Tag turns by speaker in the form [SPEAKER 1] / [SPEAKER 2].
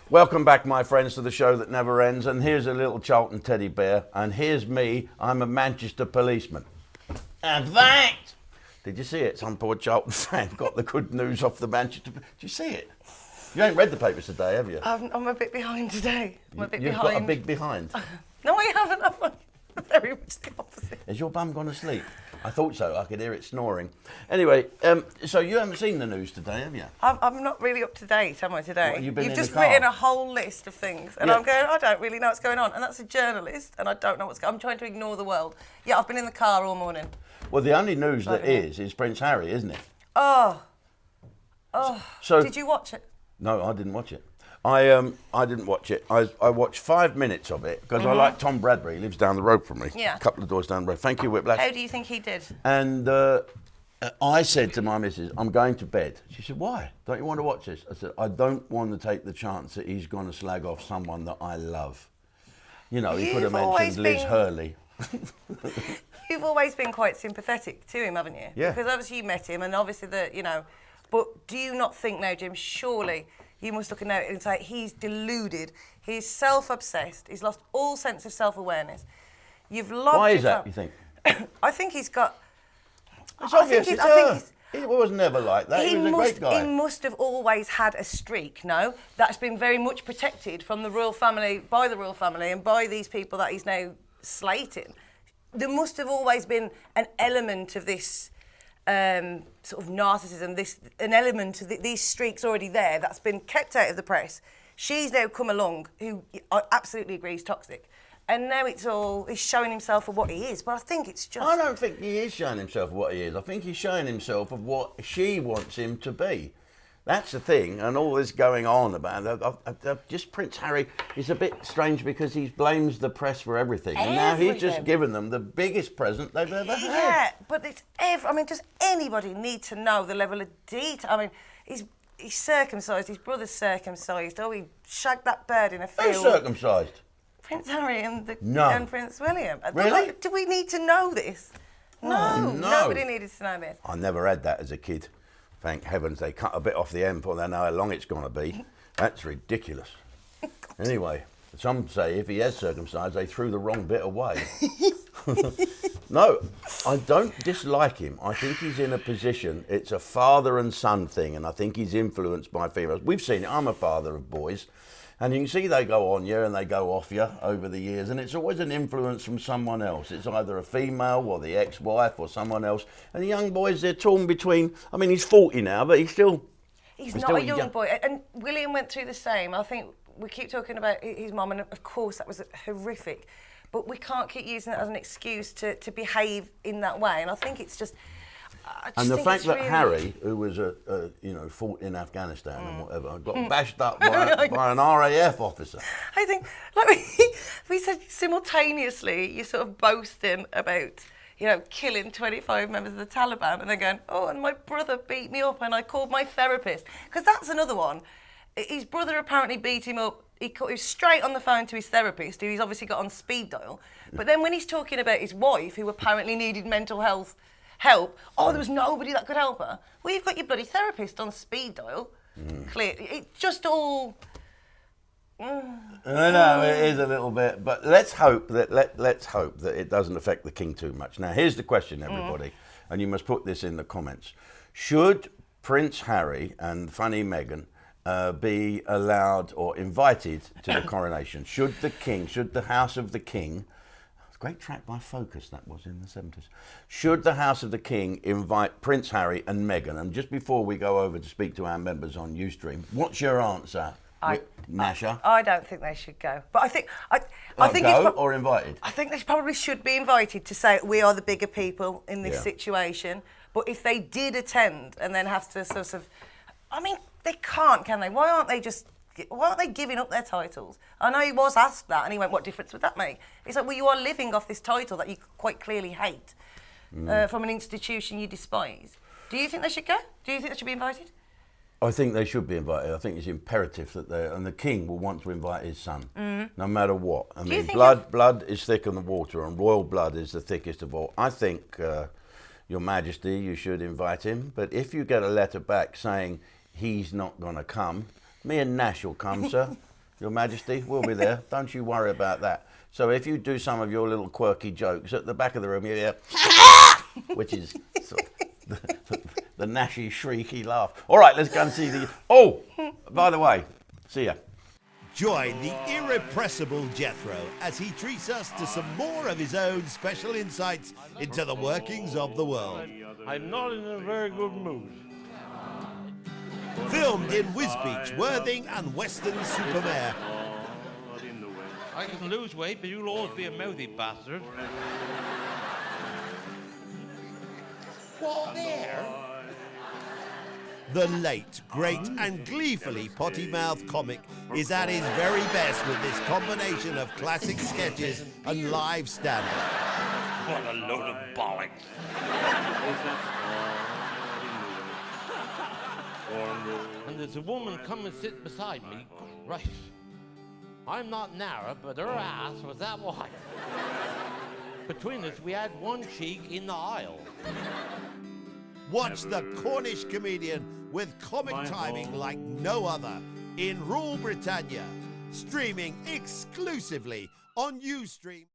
[SPEAKER 1] Welcome back, my friends, to the show that never ends. And here's a little Charlton teddy bear. And here's me. I'm a Manchester policeman. And that... Did you see it? Some poor Charlton fan got the good news off the Manchester... Did you see it? You ain't read the papers today, have you?
[SPEAKER 2] I'm a bit behind today.
[SPEAKER 1] You've got a big behind.
[SPEAKER 2] No, I haven't. I'm very much the opposite.
[SPEAKER 1] Has your bum gone to sleep? I thought so. I could hear it snoring. Anyway, so you haven't seen the news today, have you?
[SPEAKER 2] I'm not really up to date, am I, today?
[SPEAKER 1] What, you've
[SPEAKER 2] just written a whole list of things, and
[SPEAKER 1] Yeah.
[SPEAKER 2] I'm going, I don't really know what's going on. And that's a journalist, and I don't know what's going on. I'm trying to ignore the world. Yeah, I've been in the car all morning.
[SPEAKER 1] Well, the only news that is Prince Harry, isn't it?
[SPEAKER 2] Oh.
[SPEAKER 1] So,
[SPEAKER 2] Did you watch it?
[SPEAKER 1] No, I didn't watch it. I didn't watch it. I watched 5 minutes of it because I like Tom Bradbury. He lives down the road from me.
[SPEAKER 2] Yeah.
[SPEAKER 1] A couple of doors down the road. Thank you, Whiplash.
[SPEAKER 2] How do you think he did?
[SPEAKER 1] And I said to my missus, I'm going to bed. She said, why? Don't you want to watch this? I said, I don't want to take the chance that he's going to slag off someone that I love. You know, he could have mentioned Liz Hurley.
[SPEAKER 2] You've always been quite sympathetic to him, haven't you?
[SPEAKER 1] Yeah.
[SPEAKER 2] Because obviously you met him, and obviously but do you not think now, Jim, surely you must look at it and say he's deluded, he's self-obsessed, he's lost all sense of self-awareness. You've lost.
[SPEAKER 1] Why is that, you think?
[SPEAKER 2] I think he's got...
[SPEAKER 1] It's obvious, he was never like that, he was a great guy.
[SPEAKER 2] He must have always had a streak, no? That's been very much protected from the royal family, by the royal family, and by these people that he's now slating. There must have always been an element of this sort of narcissism, an element of these streaks already there that's been kept out of the press. She's now come along, who I absolutely agree is toxic, and now he's showing himself for what he is. But I think it's just...
[SPEAKER 1] I don't think he is showing himself for what he is. I think he's showing himself of what she wants him to be. That's the thing, and all this going on about just Prince Harry is a bit strange because he blames the press for everything. And now he's just given them the biggest present they've ever had.
[SPEAKER 2] Yeah, but does anybody need to know the level of detail? I mean, he's circumcised, his brother's circumcised. Oh, he shagged that bird in a field.
[SPEAKER 1] Who's circumcised?
[SPEAKER 2] Prince Harry and Prince William.
[SPEAKER 1] Really?
[SPEAKER 2] Do we need to know this? No, nobody needed to know this.
[SPEAKER 1] I never had that as a kid. Thank heavens they cut a bit off the end before they know how long it's going to be. That's ridiculous. Anyway, some say if he has circumcised, they threw the wrong bit away. No, I don't dislike him. I think he's in a position, it's a father and son thing, and I think he's influenced by females. We've seen it. I'm a father of boys. And you can see they go on you and they go off you over the years, and it's always an influence from someone else. It's either a female or the ex-wife or someone else. And the young boys, they're torn between, I mean, he's 40 now, but he's not
[SPEAKER 2] a young boy. And William went through the same. I think we keep talking about his mum, and of course that was horrific. But we can't keep using it as an excuse to behave in that way. And I think it's just...
[SPEAKER 1] And the fact that Harry, who was fought in Afghanistan and whatever, got bashed up by an RAF officer.
[SPEAKER 2] I think, like we said, simultaneously, you're sort of boasting about, killing 25 members of the Taliban, and then going, oh, and my brother beat me up, and I called my therapist. Because that's another one. His brother apparently beat him up. He was straight on the phone to his therapist, who he's obviously got on speed dial. But then when he's talking about his wife, who apparently needed mental health help, there was nobody that could help her. Well, you've got your bloody therapist on speed dial. Clear. It's just all...
[SPEAKER 1] I know, it is a little bit, but let's hope that it doesn't affect the king too much. Now, here's the question, everybody, and you must put this in the comments. Should Prince Harry and funny Meghan be allowed or invited to the coronation? Should the House of the King... Great track by Focus, that was in the 70s. Should the House of the King invite Prince Harry and Meghan? And just before we go over to speak to our members on Ustream, what's your answer, Nasha?
[SPEAKER 2] I don't think they should go. But I think...
[SPEAKER 1] or invited?
[SPEAKER 2] I think they probably should be invited to say we are the bigger people in this situation. But if they did attend and then have to sort of... I mean, they can't, can they? Why aren't they giving up their titles? I know he was asked that, and he went, what difference would that make? It's like, well, you are living off this title that you quite clearly hate from an institution you despise. Do you think they should go? Do you think they should be invited?
[SPEAKER 1] I think they should be invited. I think it's imperative that and the king will want to invite his son, no matter what. I mean, blood is thicker than water, and royal blood is the thickest of all. I think, Your Majesty, you should invite him, but if you get a letter back saying he's not going to come, me and Nash will come, sir. Your Majesty, we'll be there. Don't you worry about that. So if you do some of your little quirky jokes, at the back of the room you hear, which is sort of the gnashy, shrieky laugh. All right, let's go and see the... Oh, by the way, see ya.
[SPEAKER 3] Join the irrepressible Jethro as he treats us to some more of his own special insights into the workings of the world.
[SPEAKER 4] I'm not in a very good mood.
[SPEAKER 3] Filmed in Wisbech, Worthing and Weston-super-Mare.
[SPEAKER 4] I can lose weight, but you'll always be a mouthy bastard. What there?
[SPEAKER 3] The late, great and gleefully potty-mouthed comic is at his very best with this combination of classic sketches and live stand-up.
[SPEAKER 4] What a load of bollocks. And there's a woman come and sit beside me. Right. I'm not narrow, but her ass was that wide. Between us, we had one cheek in the aisle.
[SPEAKER 3] Watch the Cornish comedian with comic timing like no other in Rule Britannia, streaming exclusively on Ustream.